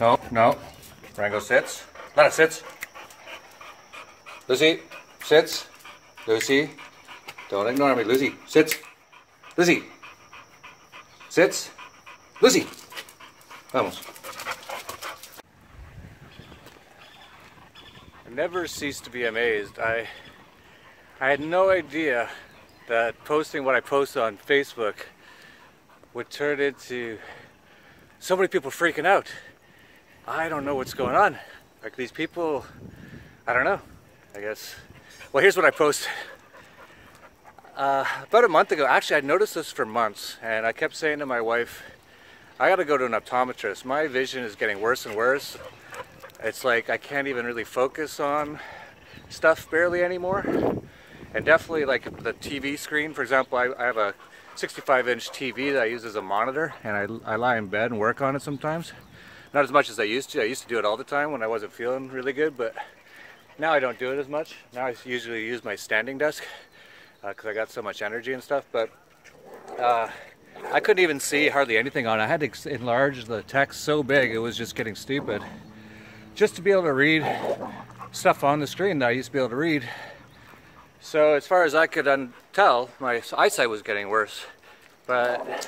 No, no. Rango sits. Lana sits. Lucy, sits. Lucy, don't ignore me. Lucy, sits. Lucy, sits. Lucy. Vamos. I never cease to be amazed. I had no idea that posting what I post on Facebook would turn into so many people freaking out. I don't know what's going on. Like these people, I don't know, I guess. Well, here's what I posted. About a month ago, actually I noticed this for months, and I kept saying to my wife, I gotta go to an optometrist. My vision is getting worse and worse. It's like I can't even really focus on stuff barely anymore. And definitely like the TV screen, for example, I have a 65-inch TV that I use as a monitor, and I lie in bed and work on it sometimes. Not as much as I used to. I used to do it all the time when I wasn't feeling really good, but now I don't do it as much. Now I usually use my standing desk because I got so much energy and stuff, but I couldn't even see hardly anything on it. I had to enlarge the text so big it was just getting stupid. Just to be able to read stuff on the screen that I used to be able to read. So as far as I could tell, my eyesight was getting worse. But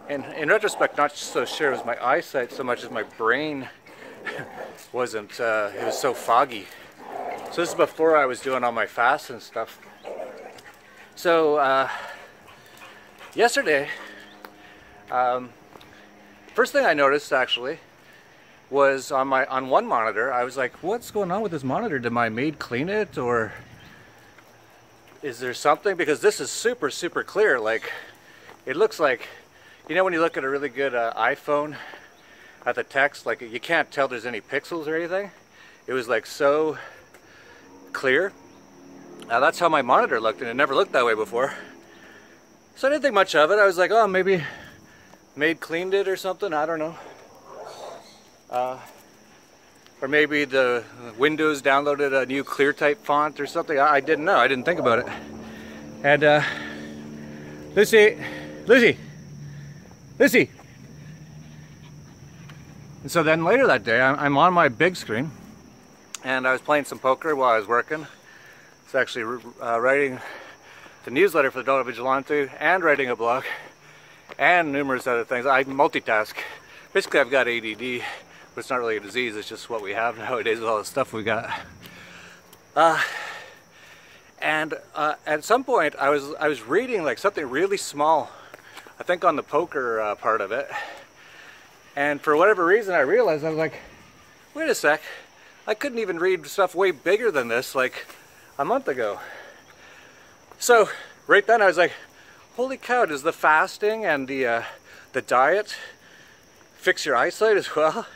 in retrospect, not so sure it was my eyesight so much as my brain wasn't, it was so foggy. So this is before I was doing all my fasts and stuff. So yesterday, first thing I noticed actually was on one monitor. I was like, what's going on with this monitor? Did my maid clean it, or is there something? Because this is super clear. Like, it looks like, you know, when you look at a really good iPhone at the text, like you can't tell there's any pixels or anything. It was like so clear. That's how my monitor looked, and it never looked that way before. So I didn't think much of it. I was like, oh, maybe maid cleaned it or something. I don't know. Or maybe the Windows downloaded a new clear type font or something. I didn't know. I didn't think about it. And Lucy. And so then later that day, I'm on my big screen, and I was playing some poker while I was working. It's actually writing the newsletter for the Dollar Vigilante and writing a blog and numerous other things. I multitask. Basically, I've got ADD. But it's not really a disease, it's just what we have nowadays with all the stuff we got. And at some point I was reading like something really small, I think on the poker part of it. And for whatever reason I realized, I was like, wait a sec, I couldn't even read stuff way bigger than this like a month ago. So right then I was like, holy cow, does the fasting and the diet fix your eyesight as well?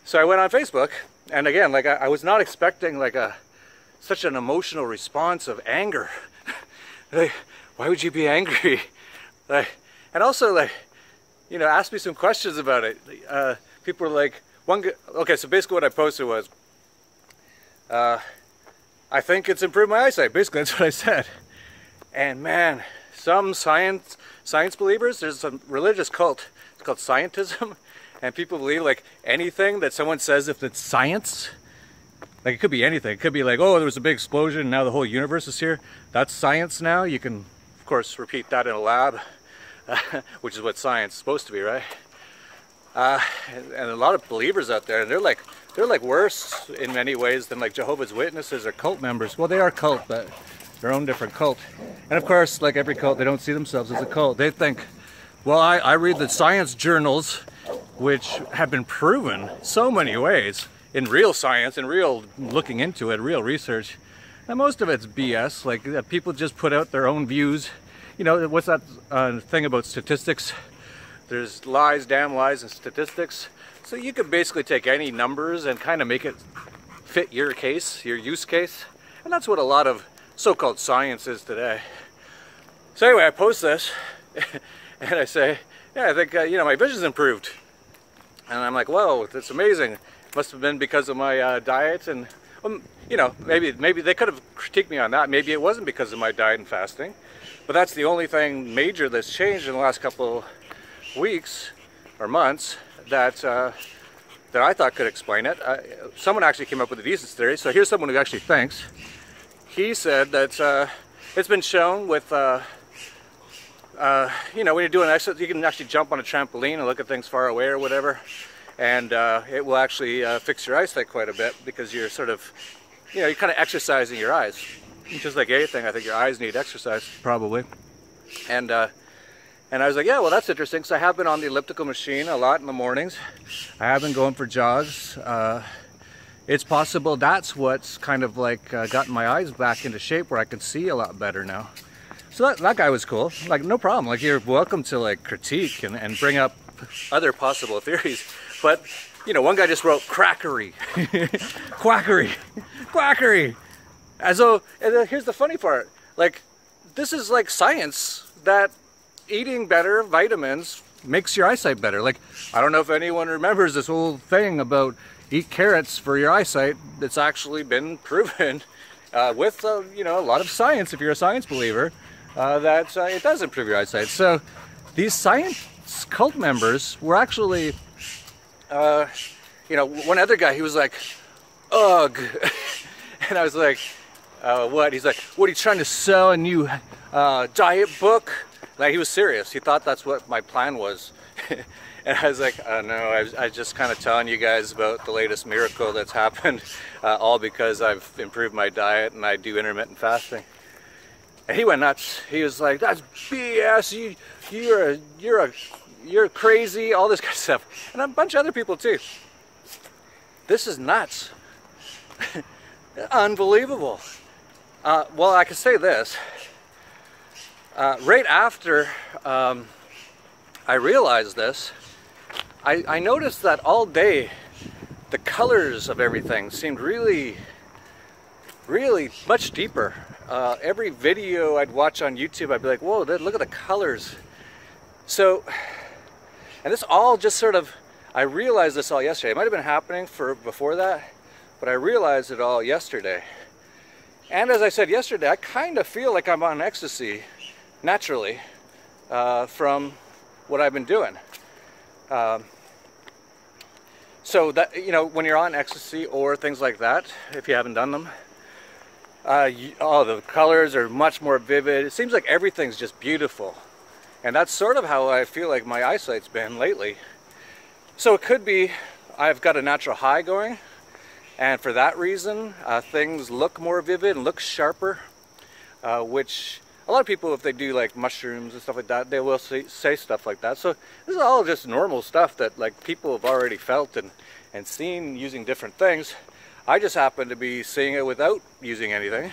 So I went on Facebook, and again, like I was not expecting like such an emotional response of anger. Like, why would you be angry? Like, and also like, you know, ask me some questions about it. People were like, okay, so basically what I posted was, I think it's improved my eyesight. Basically, that's what I said. And man, some science believers, there's a religious cult. It's called Scientism. And people believe like anything that someone says, if it's science, like it could be anything. It could be like, oh, there was a big explosion and now the whole universe is here. That's science now. You can, of course, repeat that in a lab, which is what science is supposed to be, right? And a lot of believers out there, and they're like worse in many ways than like Jehovah's Witnesses or cult members. Well, they are cult, but their own different cult. And of course, like every cult, they don't see themselves as a cult. They think, well, I read the science journals, which have been proven so many ways in real science and real looking into it, real research. And most of it's BS, like people just put out their own views. You know, what's that thing about statistics? There's lies, damn lies, and statistics. So you could basically take any numbers and kind of make it fit your case, your use case. And that's what a lot of so-called science is today. So anyway, I post this and I say, yeah, I think, you know, my vision's improved. And I'm like, whoa, that's amazing. Must have been because of my diet. And, you know, maybe they could have critiqued me on that. Maybe it wasn't because of my diet and fasting. But that's the only thing major that's changed in the last couple weeks or months that that I thought could explain it. Someone actually came up with a decent theory, so here's someone who actually thinks. He said that it's been shown with, you know, when you're doing exercise, you can actually jump on a trampoline and look at things far away or whatever, and it will actually fix your eyesight quite a bit, because you're sort of, you know, you're kind of exercising your eyes. Just like anything, I think your eyes need exercise, probably. And I was like, yeah, well, that's interesting, because I have been on the elliptical machine a lot in the mornings. I have been going for jogs. It's possible that's what's kind of like gotten my eyes back into shape, where I can see a lot better now. So that guy was cool. Like, no problem. Like, you're welcome to like critique and bring up other possible theories. But, you know, one guy just wrote crackery. Quackery. Quackery. As though, and here's the funny part. Like, this is like science, that eating better vitamins makes your eyesight better. Like, I don't know if anyone remembers this whole thing about eat carrots for your eyesight. It's actually been proven with you know, a lot of science, if you're a science believer, that it does improve your eyesight. So these science cult members were actually, you know, one other guy, he was like, ugh. And I was like, what? He's like, what, are you trying to sell a new diet book? Like, he was serious. He thought that's what my plan was. And I was like, no, I was just kind of telling you guys about the latest miracle that's happened, all because I've improved my diet and I do intermittent fasting. And he went nuts. He was like, that's BS. You're crazy. All this kind of stuff, and a bunch of other people too. This is nuts. Unbelievable. Well, I can say this. Right after I realized this, I noticed that all day the colors of everything seemed really, really much deeper. Every video I'd watch on YouTube, I'd be like, whoa, look at the colors. So, and this all just sort of, I realized this all yesterday. It might have been happening before that, but I realized it all yesterday. And as I said yesterday, I kind of feel like I'm on ecstasy naturally from what I've been doing. So that, you know, when you're on ecstasy or things like that, if you haven't done them, the colors are much more vivid. It seems like everything's just beautiful. And that's sort of how I feel like my eyesight's been lately. So it could be I've got a natural high going, and for that reason, things look more vivid and look sharper, which a lot of people, if they do like mushrooms and stuff like that, they will say stuff like that. So this is all just normal stuff that like people have already felt and seen using different things. I just happen to be seeing it without using anything.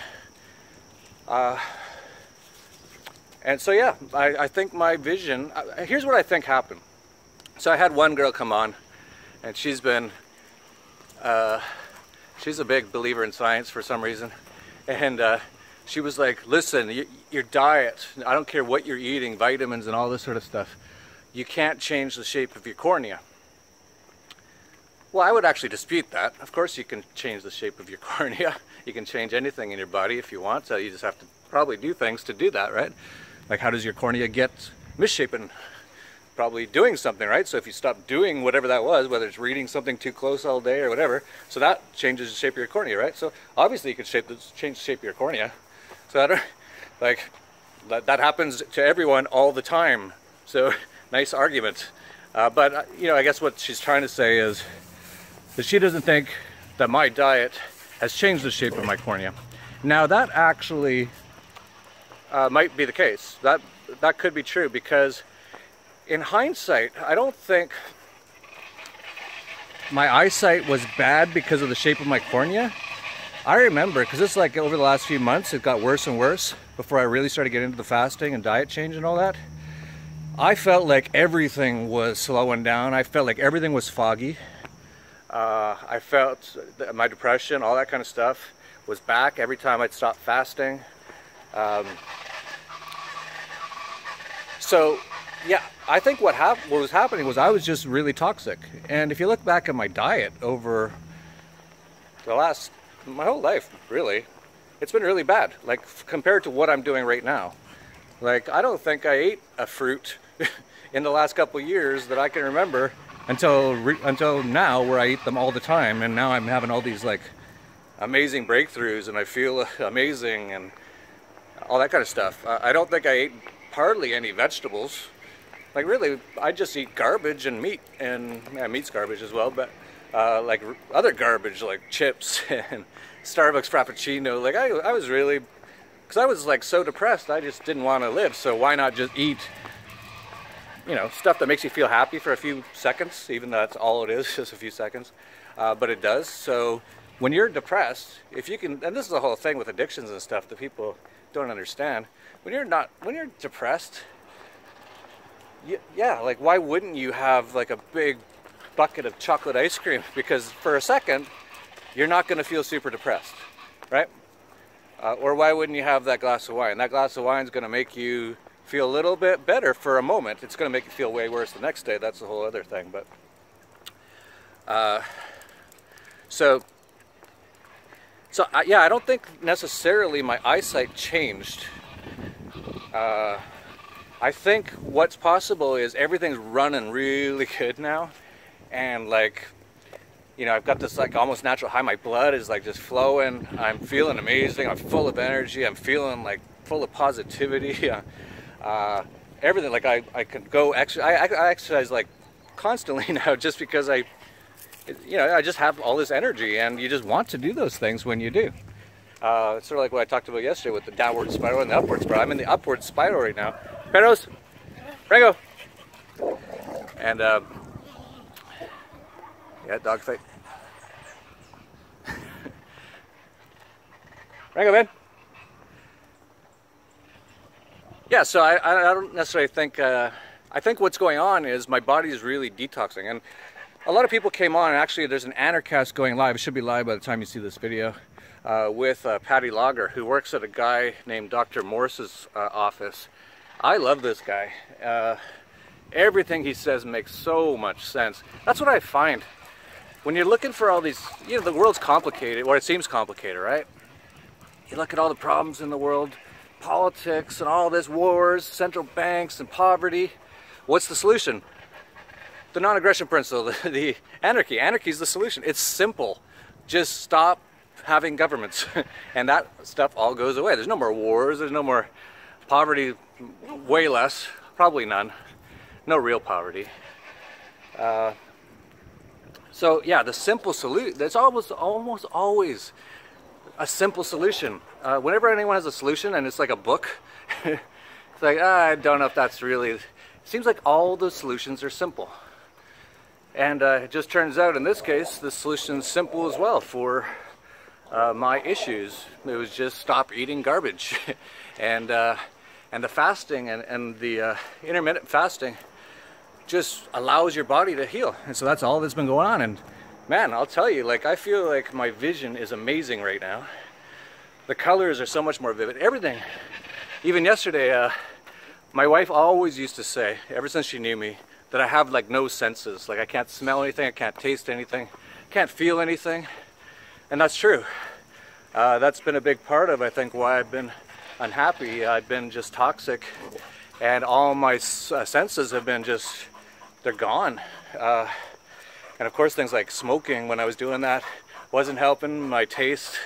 And so yeah, I think my vision, here's what I think happened. So I had one girl come on, and she's been, she's a big believer in science for some reason. And she was like, listen, your diet, I don't care what you're eating, vitamins and all this sort of stuff, you can't change the shape of your cornea. Well, I would actually dispute that. Of course you can change the shape of your cornea. You can change anything in your body if you want, so you just have to probably do things to do that, right? Like, how does your cornea get misshapen? Probably doing something, right? So if you stop doing whatever that was, whether it's reading something too close all day or whatever, so that changes the shape of your cornea, right? So obviously you can change the shape of your cornea. So that happens to everyone all the time. So nice argument. But you know, I guess what she's trying to say is that she doesn't think that my diet has changed the shape of my cornea. Now that actually might be the case. That could be true, because in hindsight, I don't think my eyesight was bad because of the shape of my cornea. I remember, because it's like over the last few months, it got worse and worse before I really started getting into the fasting and diet change and all that. I felt like everything was slowing down. I felt like everything was foggy. I felt that my depression, all that kind of stuff, was back every time I'd stop fasting. So yeah, I think what was happening was I was just really toxic. And if you look back at my diet over my whole life, really, it's been really bad. Like, compared to what I'm doing right now. Like, I don't think I ate a fruit in the last couple of years that I can remember until now, where I eat them all the time, and now I'm having all these like amazing breakthroughs, and I feel amazing and all that kind of stuff. I don't think I ate hardly any vegetables. Like really, I just eat garbage and meat, and yeah, meat's garbage as well, but like other garbage like chips and Starbucks Frappuccino. Like I was really, because I was like so depressed, I just didn't want to live, so why not just eat, you know, stuff that makes you feel happy for a few seconds, even though that's all it is, just a few seconds, but it does. So when you're depressed, if you can, and this is the whole thing with addictions and stuff that people don't understand, when you're depressed, yeah, like why wouldn't you have like a big bucket of chocolate ice cream? Because for a second, you're not going to feel super depressed, right? Or why wouldn't you have that glass of wine? That glass of wine is going to make you feel a little bit better for a moment. It's going to make you feel way worse the next day. That's a whole other thing. But yeah, I don't think necessarily my eyesight changed. I think what's possible is everything's running really good now, and like, you know, I've got this like almost natural high. My blood is like just flowing. I'm feeling amazing. I'm full of energy. I'm feeling like full of positivity. Everything, like I could go exercise. I exercise like constantly now, just because I just have all this energy, and you just want to do those things when you do. It's sort of like what I talked about yesterday with the downward spiral and the upward spiral. I'm in the upward spiral right now. Perros, Rango, and yeah, dog fight. Rango, man. Yeah, so I don't necessarily think, I think what's going on is my body's really detoxing, and a lot of people came on, and actually there's an Anarcast going live, it should be live by the time you see this video, with Patty Lager, who works at a guy named Dr. Morse's office. I love this guy. Everything he says makes so much sense. That's what I find. When you're looking for all these, you know, the world's complicated, or it seems complicated, right? You look at all the problems in the world, politics and all this, wars, central banks and poverty. What's the solution? The non-aggression principle, the anarchy. Anarchy is the solution. It's simple. Just stop having governments and that stuff all goes away. There's no more wars, there's no more poverty, way less, probably none. No real poverty. So yeah, the simple solution, there's almost always a simple solution. Whenever anyone has a solution and it's like a book, it's like, I don't know if that's really, it seems like all the solutions are simple. And it just turns out in this case, the solution's simple as well for my issues. It was just stop eating garbage. And the fasting and the intermittent fasting just allows your body to heal. And so that's all that's been going on. And man, I'll tell you, like, I feel like my vision is amazing right now. The colors are so much more vivid. Everything. Even yesterday, my wife always used to say, ever since she knew me, that I have like no senses. Like I can't smell anything, I can't taste anything, can't feel anything. And that's true. That's been a big part of, I think, why I've been unhappy. I've been just toxic, and all my senses have been just, they're gone. And of course things like smoking, when I was doing that, wasn't helping my taste,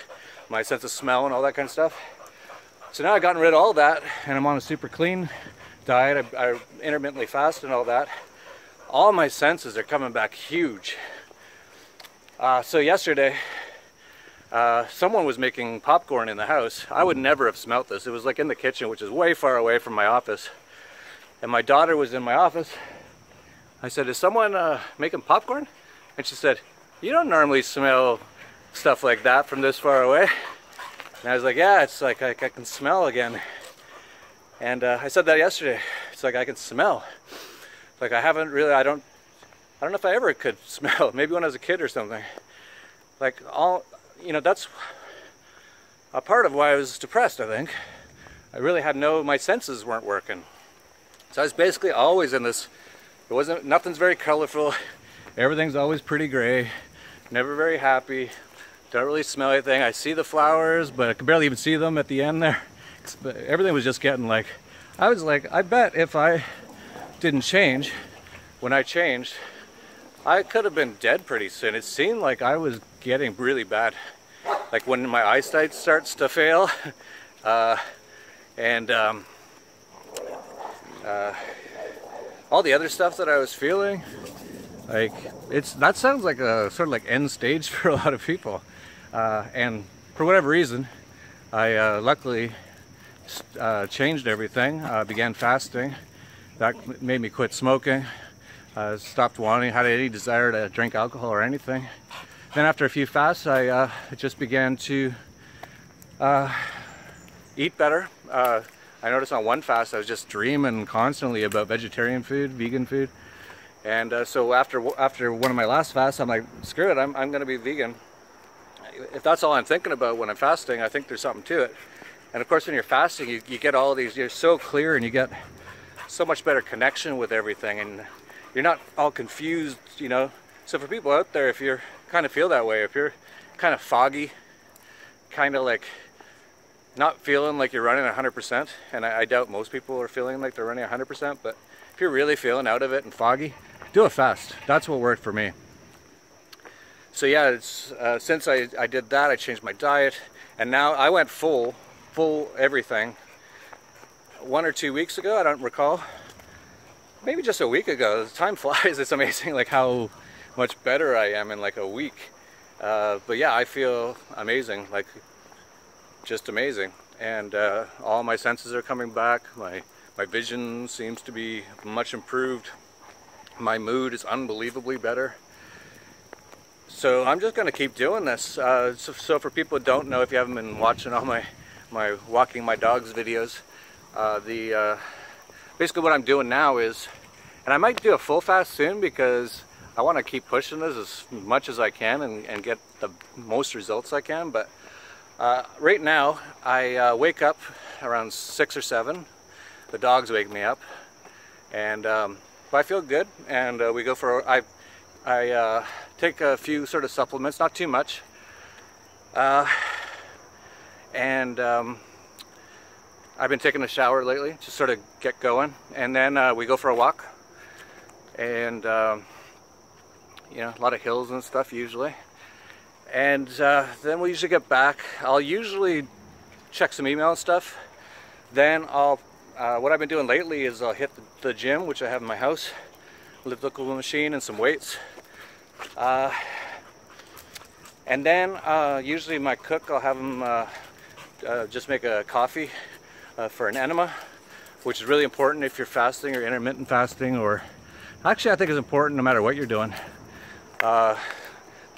my sense of smell and all that kind of stuff. So now I've gotten rid of all that, and I'm on a super clean diet. I intermittently fast and all that. All my senses are coming back huge. So yesterday, someone was making popcorn in the house. I would never have smelt this. It was like in the kitchen, which is way far away from my office. And my daughter was in my office. I said, is someone making popcorn? And she said, you don't normally smell stuff like that from this far away. And I was like, yeah, it's like I can smell again. And I said that yesterday. It's like I can smell. Like I haven't really, I don't know if I ever could smell. Maybe when I was a kid or something. Like all, you know, that's a part of why I was depressed, I think. I really had my senses weren't working. So I was basically always in this, nothing's very colorful. Everything's always pretty gray. Never very happy. Don't really smell anything. I see the flowers, but I can barely even see them at the end there. Everything was just getting like, I was like, I bet if I didn't change, when I changed, I could have been dead pretty soon. It seemed like I was getting really bad. Like when my eyesight starts to fail, and all the other stuff that I was feeling, like that sounds like a sort of like end stage for a lot of people. And for whatever reason, I luckily changed everything. Began fasting. That made me quit smoking. Stopped had any desire to drink alcohol or anything. Then after a few fasts, I just began to eat better. I noticed on one fast I was just dreaming constantly about vegetarian food, vegan food. And so after one of my last fasts, I'm like, screw it, I'm going to be vegan. If that's all I'm thinking about when I'm fasting, I think there's something to it. And of course when you're fasting, you get all these, you're so clear and you get so much better connection with everything, and you're not all confused, you know. So for people out there, if you kind of feel that way, if you're kind of foggy, kind of like not feeling like you're running 100%, and I doubt most people are feeling like they're running 100%, but if you're really feeling out of it and foggy, do a fast. That's what worked for me. So yeah, it's, since I did that, I changed my diet, and now I went full everything 1 or 2 weeks ago, I don't recall. Maybe just a week ago. Time flies. It's amazing like how much better I am in like a week. But yeah, I feel amazing, like just amazing. And all my senses are coming back. My vision seems to be much improved. My mood is unbelievably better. So I'm just going to keep doing this. So for people who don't know, if you haven't been watching all my walking my dogs videos, basically what I'm doing now is, and I might do a full fast soon because I want to keep pushing this as much as I can and get the most results I can. But right now I wake up around 6 or 7. The dogs wake me up, and but I feel good, and we go for I take a few sort of supplements, not too much, and I've been taking a shower lately, just sort of get going, and then we go for a walk, and you know, a lot of hills and stuff usually, and then we usually get back. I'll usually check some email and stuff. Then what I've been doing lately is I'll hit the gym, which I have in my house, elliptical machine and some weights, and then usually my cook, I'll have him just make a coffee for an enema, which is really important if you're fasting or intermittent fasting, or actually I think it's important no matter what you're doing.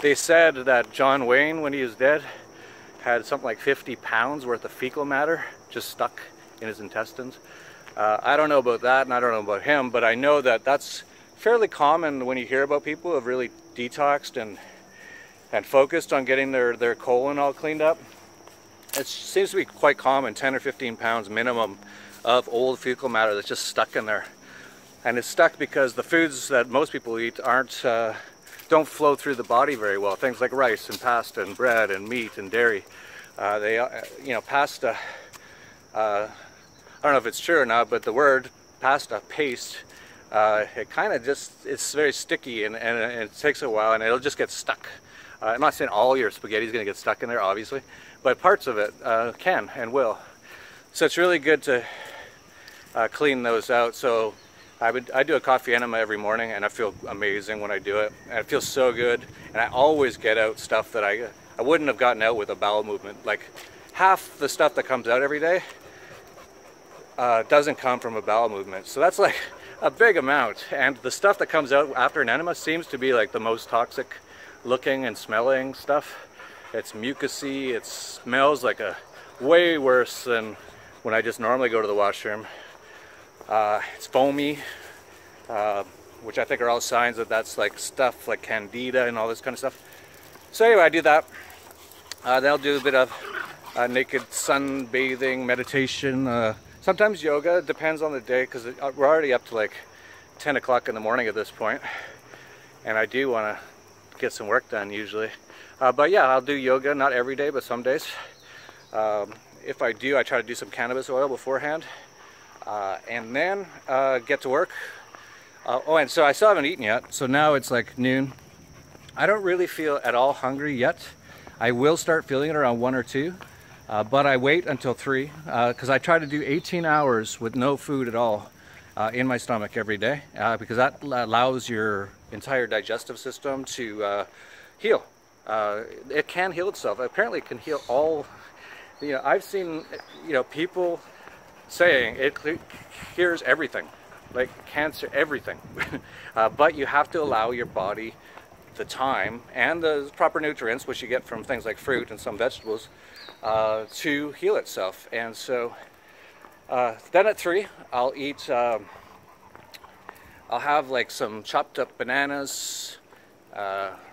They said that John Wayne, when he was dead, had something like 50 pounds worth of fecal matter just stuck in his intestines. I don't know about that, and I don't know about him, but I know that that's fairly common when you hear about people who have really detoxed and focused on getting their colon all cleaned up. It seems to be quite common, 10 or 15 pounds minimum of old fecal matter that's just stuck in there. And it's stuck because the foods that most people eat don't flow through the body very well. Things like rice and pasta and bread and meat and dairy. You know, pasta, I don't know if it's true or not, but the word pasta, paste, it kind of just, it's very sticky, and it takes a while, and it'll just get stuck. I'm not saying all your spaghetti is going to get stuck in there, obviously, but parts of it can and will. So it's really good to clean those out. So I do a coffee enema every morning, and I feel amazing when I do it. And it feels so good, and I always get out stuff that I wouldn't have gotten out with a bowel movement. Like half the stuff that comes out every day doesn't come from a bowel movement. So that's like a big amount, and the stuff that comes out after an enema seems to be like the most toxic looking and smelling stuff. It's mucousy, it smells like way worse than when I just normally go to the washroom. It's foamy, which I think are all signs that that's like stuff like candida and all this kind of stuff. So anyway, I do that. Then I'll do a bit of naked sunbathing, meditation, sometimes yoga. It depends on the day, because we're already up to like 10 o'clock in the morning at this point, and I do want to get some work done usually. But yeah, I'll do yoga, not every day, but some days. If I do, I try to do some cannabis oil beforehand, and then get to work. Oh, and so I still haven't eaten yet. So now it's like noon. I don't really feel at all hungry yet. I will start feeling it around 1 or 2, but I wait until 3 because I try to do 18 hours with no food at all in my stomach every day because that allows your entire digestive system to heal. It can heal itself. Apparently it can heal all, you know, I've seen, you know, people saying it cures everything, like cancer, everything. But you have to allow your body the time and the proper nutrients, which you get from things like fruit and some vegetables, to heal itself. And so then at 3 I'll eat, I'll have like some chopped up bananas,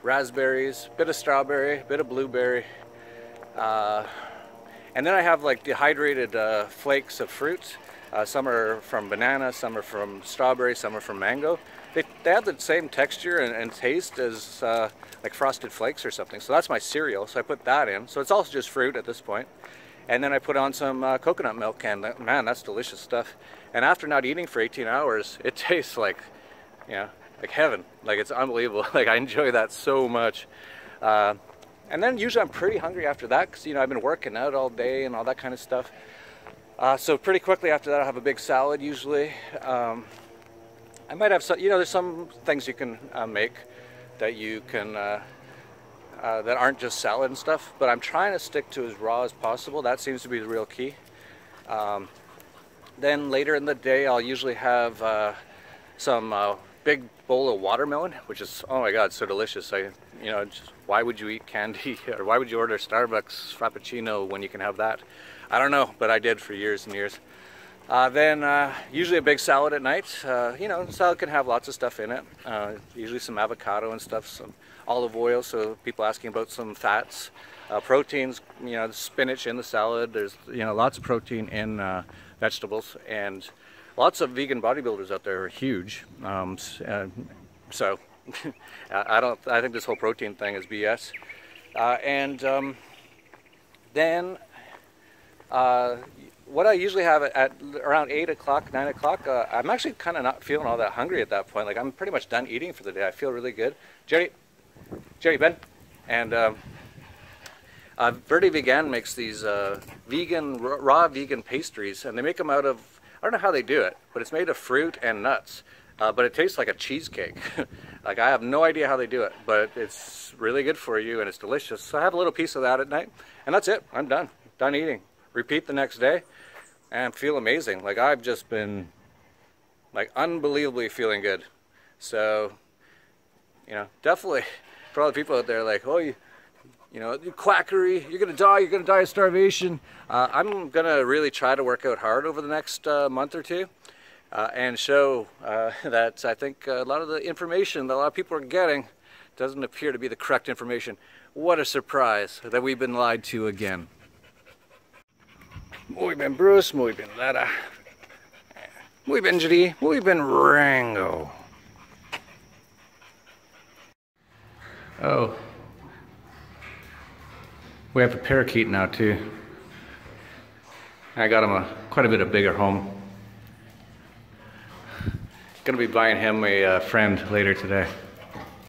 raspberries, bit of strawberry, bit of blueberry, and then I have like dehydrated flakes of fruit. Some are from banana, some are from strawberry, some are from mango. They have the same texture and taste as like Frosted Flakes or something. So that's my cereal. So I put that in. So it's also just fruit at this point. And then I put on some coconut milk, and man, that's delicious stuff. And after not eating for 18 hours, it tastes like, you know, like heaven. Like it's unbelievable. Like I enjoy that so much. And then usually I'm pretty hungry after that because, you know, I've been working out all day and all that kind of stuff. So pretty quickly after that I'll have a big salad usually. I might have some, you know, there's some things you can make that you can, that aren't just salad and stuff, but I'm trying to stick to as raw as possible. That seems to be the real key. Then later in the day I'll usually have some big bowl of watermelon, which is, oh my god, so delicious. You know, just, why would you eat candy, or why would you order Starbucks Frappuccino when you can have that? I don't know, but I did for years and years. Then usually a big salad at night. You know, salad can have lots of stuff in it. Usually some avocado and stuff, some olive oil, so people asking about some fats. Proteins, you know, the spinach in the salad. There's, you know, lots of protein in vegetables, and lots of vegan bodybuilders out there are huge. So I think this whole protein thing is BS. Then what I usually have at around 8 o'clock, 9 o'clock, I'm actually kind of not feeling all that hungry at that point. Like I'm pretty much done eating for the day. I feel really good. Jerry, Ben. And Verde Vegan makes these raw vegan pastries, and they make them out of, I don't know how they do it, but it's made of fruit and nuts. But it tastes like a cheesecake. Like I have no idea how they do it, but it's really good for you and it's delicious. So I have a little piece of that at night, and that's it. I'm done. Done eating. Repeat the next day and feel amazing. Like I've just been like unbelievably feeling good. So, you know, definitely for all the people out there like, oh, you know, quackery, you're gonna die of starvation. I'm gonna really try to work out hard over the next month or two. And show that I think a lot of the information that a lot of people are getting doesn't appear to be the correct information. What a surprise that we've been lied to again. Muy bien, Bruce. Muy bien, Lara. Muy bien, Judy. Muy bien, Rango. Oh. We have a parakeet now, too. I got him quite a bit of bigger home. Gonna be buying him a friend later today.